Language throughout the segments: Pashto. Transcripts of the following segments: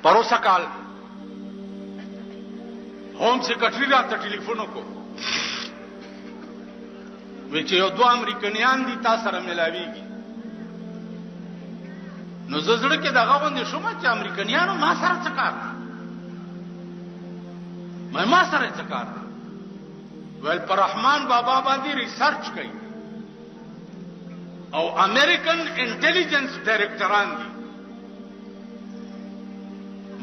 پروسه کال home secretary रात टेलीफोन को वे چې یو دوه امریکایان دي تاسو سره ملاويږي نو زړه کې دغه باندې شوم چې امریکایانو ما سره څه کار ما سره څه کار ول پر رحمان بابا باندې ریسرچ کوي او امریکن انټيليجنس ډایریکټران دي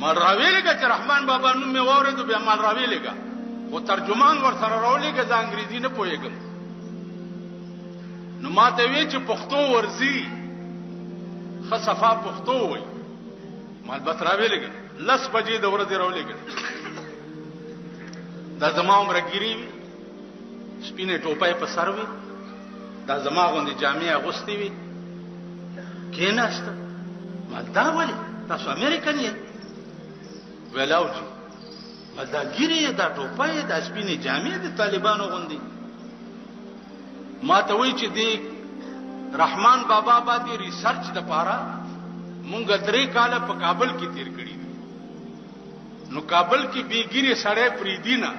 مال راویلګه چې رحمان بابا نوم مې واورېدو بیا مال راویلګه او ترجمان ور سره راولېګه ځا انګريزي نه پوهېږم نو ماته وی چې پښتو ورزي خصفا پښتو وای مال بس راویلګه لس بجې د ورځې راولېګه دا زما عمر ګيري سپینه ټوپه په سر وی دا زما غوندي جامع اغوستي وی کیناست مال دا ولې تاسو امریکن یې ولاوجي دا ګيري دا ټوپه دا سپینه جامع د طالبانو غوندي ما ته وی چې دی رحمان بابا باندې ریسرچ د پاره مونږ 3 کال په کابل کې تیر کړی نو کابل کې بیګيري سړې پریدینا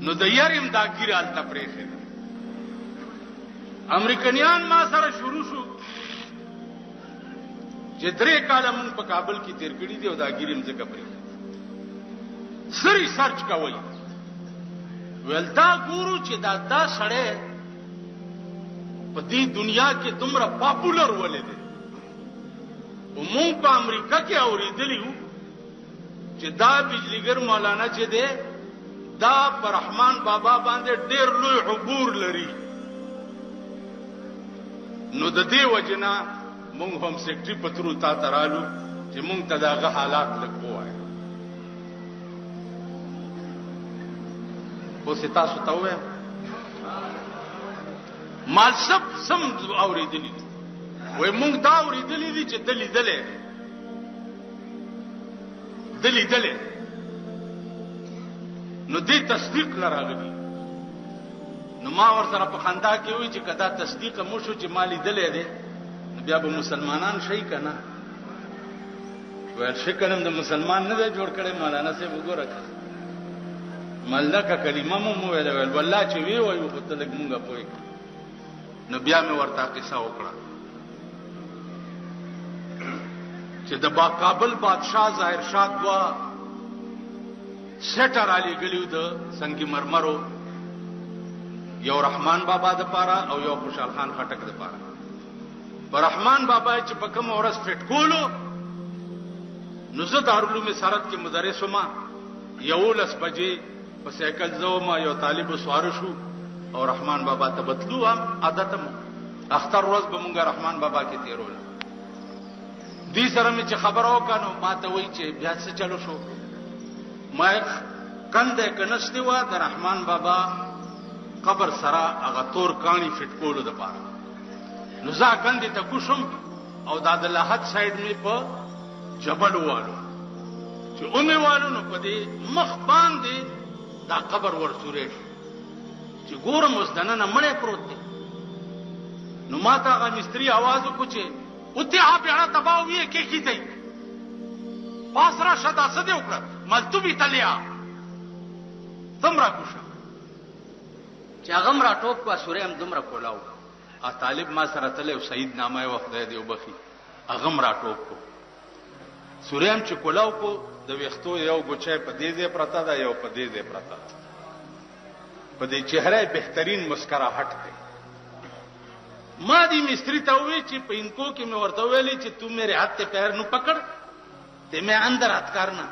نو د یاریم دا ګیره الته پرېخه امریکایان ما سره شروع شو چې 3 کال مونږ په کابل کې تیر کړی دی او دا ګیریم ځکه پرېخه سری سرچ کوي ولتا ګورو چې دا سړې په دې دنیا کې دومره پاپولر ولې دي او مونږ په امریکا کې اوریدلی وو چې دا بجلیګر مولانا چې دی دا پر رحمان بابا باندې ډېر لوی عبور لري نو د دې وجنا مونږ هم سیکټری پترو تا ترالو چې مونږ ته داغه حالات لګوای او ستا ستوې مال سب سم اوریدلی وای مونږ دا اوریدلی دي چې دلی نو دې تصدیق لراغلی نو ما ور سره په خندا کې وی چې کدا تصدیق مو شو چې مالی دلې ده بیا به مسلمانان شي کنه ول شکرم د مسلمان نه جوړ کړي مولانا سے وګوره ملکه کلمه مو ویل والله چې وی وای خو ته لګ مونږه پوي نو بیا مې ورته قصه وکړه چې د با کابل بادشاہ ظاهر شاه دوا سټر علی ګلیو د سنگي مرمرو یو رحمان بابا د پاره او یو خوشحال خان خټک د پاره پر رحمان بابا چې په کوم ورځ فټ کولو نو زه دارالعلوم سرت کې مدرس وم یو لس بجې په سایکل زوم یو طالب سوار شو او رحمان بابا ته بتلو هم عادتم اختر ورځ به مونږه رحمان بابا کې تیرول دې سره مې چې خبرو کانو ما ته وای چې بیا څه چلو شو ما کنده کنشتي وا د رحمان بابا قبر سره هغه تور کانی فټ کولو د پاره نو ځا کنده ته کوشم او د لحد سایډ می په جبل والو چې اومه والو نو په دې مخ باندې دا قبر ورسورې چې ګورم اوس دنه نه مړې پروت دی نو ماته هغه مستری आवाज وکړي چې اوته اپیړه تباوی کې کیږي پاسرا شدا سده وکړه ملتوبی تلیا تمرا کوشه چې هغه مرا ټوپ کو سورې هم دومره کولاو ا طالب ما سره تله او سید نامه وخت دی او بخي هغه مرا ټوپ کو سورې هم چې کولاو کو د وختو یو ګوچې په دې ځای پرتا ده یو په دې ځای پرتا ده په دې چهره بهترین مسکراهټ ده ما دی مستری ته وی چې په انکو کې مې ورته ویلې چې تو میرے ہاتھ ته پیر نو پکڑ ته میں اندر ہاتھ کرنا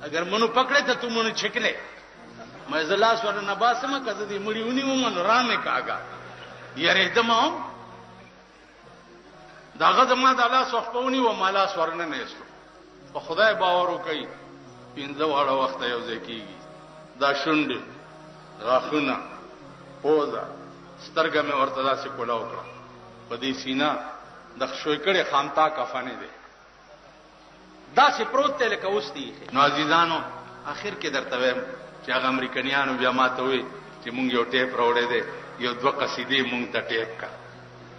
اگر منو پکڑے ته تو منو چھکلے میں زلاس ور نه باسم کده دی مړی ونی ومن رامه کاګه یاره دمو داغه زما د الله صحبونی و مالا سورنه نه استو په خدای باور وکي پینځه واړه وخت یو ځکیږي دا شوند غاخونه پوزا سترګه مې ورته داسې کولا وکړه په دې سینا د شوي کړي خامتا کفانه دي داسې پروت ته لکه اوستي نو عزیزانو اخر کې درته وایم چې هغه امریکایانو بیا ماته وي چې مونږ یو ټیپ راوړې دي یو دوه قصیدې مونږ ته ټیپ کا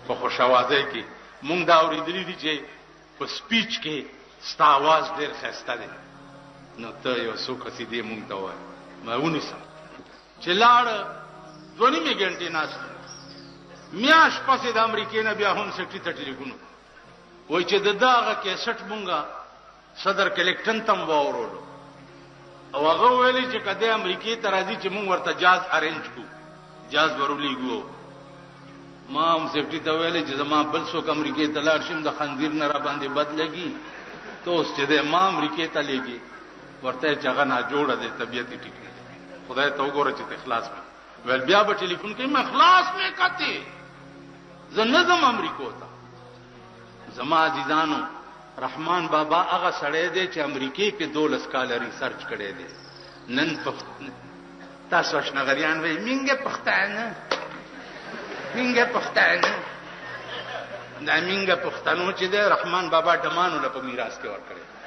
په خوشاوازه کې مونږ دا اورېدلې دي چې په سپیچ کې ستا आवाज ډېر ښایسته دی نو ته یو څو قصیدې مونږ ته وایه ما ونیسم چې لاړ 2.5 غنټې ناست میاش پسې د امریکې نه بیا هم سټي ته ټلیفون وای چې دغه کیسټ مونږه صدر کلیکټن تم واورولو او هغه ویلي چې کله امریکې ته راځي چې مونږ ورته جاز ارینج کو جاز ورولېګو ما هم سټي ته ویلي چې زما بل څوک امریکې ته لاړ شم د خنزیر نه را باندې بد لګي ته اوس چې د ما امریکې ته لګي ورته چې هغه نه جوړه د طبيعت ټیک خدای ته وګوره چې اخلاص ول بیا به ټلیفون کوي ما اخلاص مې کته زه نظم امریکو ته زما عزیزانو رحمان بابا هغه سړی دی چې امریکې کې 12 کال ریسرچ کړی دی نن تاسو شنغریان وای مینګه پښتانه دا مینګه پښتنو چې دی رحمان بابا ډمانو له په میراث کې ورکړي